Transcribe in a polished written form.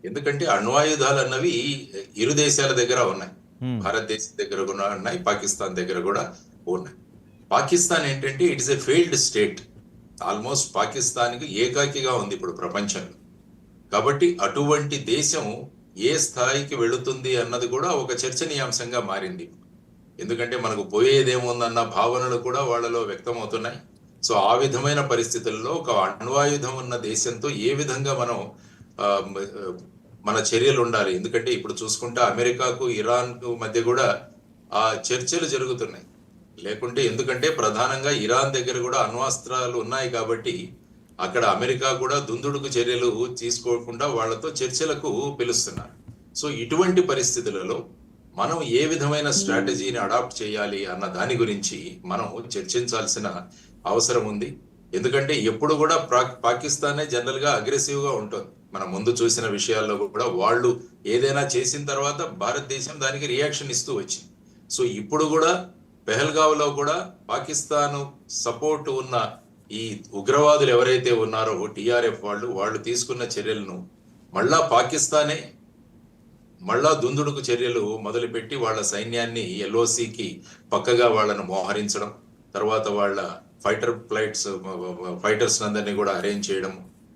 ఎందుకంటే అణ్వాయుధాలు అన్నవి ఇరు దేశాల దగ్గర ఉన్నాయి. హ్మ్. భారతదేశం దగ్గర కూడా ఉన్నాయి, పాకిస్తాన్ దగ్గర కూడా ఉన్నాయి. పాకిస్తాన్ ఏంటంటే it's a failed state. Almost పాకిస్తాన్కి ఏకాకిగా ఉంది ఇప్పుడు ప్రపంచంలో. కాబట్టి అటువంటి దేశం ఏ స్థాయికి వెళుతుంది అన్నది కూడా ఒక చర్చనీయాంశంగా మారింది. ఎందుకంటే మనకు పోయేదేముందన్న భావనలు కూడా వాళ్ళలో వ్యక్తమవుతున్నాయి. సో ఆ విధమైన పరిస్థితుల్లో ఒక అణ్వాయుధం ఉన్న దేశంతో ఏ విధంగా మనం ఆ, మ- మన చర్యలు ఉండాలి. ఎందుకంటే ఇప్పుడు చూసుకుంటే అమెరికాకు ఇరాన్కు మధ్య కూడా ఆ చర్చలు జరుగుతున్నాయి. లేకుంటే ఎందుకంటే ప్రధానంగా ఇరాన్ దగ్గర కూడా అణ్వాస్త్రాలు ఉన్నాయి కాబట్టి అక్కడ అమెరికా కూడా దుందుడుకు చర్యలు తీసుకోకుండా వాళ్ళతో చర్చలకు పిలుస్తున్నారు. సో ఇటువంటి పరిస్థితులలో మనం ఏ విధమైన స్ట్రాటజీని అడాప్ట్ చేయాలి అన్న దాని గురించి మనం చర్చించాల్సిన అవసరం ఉంది. ఎందుకంటే ఎప్పుడు కూడా పాకిస్తానే జనరల్ గా అగ్రెసివ్ గా ఉంటుంది. మనం ముందు చూసిన విషయాల్లో కూడా వాళ్ళు ఏదైనా చేసిన తర్వాత భారతదేశం దానికి రియాక్షన్ ఇస్తూ వచ్చింది. సో ఇప్పుడు కూడా పెహల్గావ్ లో కూడా పాకిస్తాన్ సపోర్ట్ ఉన్న ఈ ఉగ్రవాదులు ఎవరైతే ఉన్నారో టిఆర్ఎఫ్ వాళ్ళు తీసుకున్న చర్యలను మళ్ళా పాకిస్తానే మళ్ళా దుందుడుకు చర్యలు మొదలుపెట్టి వాళ్ళ సైన్యాన్ని ఎల్ఓసికి పక్కగా వాళ్ళను మోహరించడం, తర్వాత వాళ్ళ ఫైటర్స్ అందరినీ కూడా అరేంజ్ చేయడం,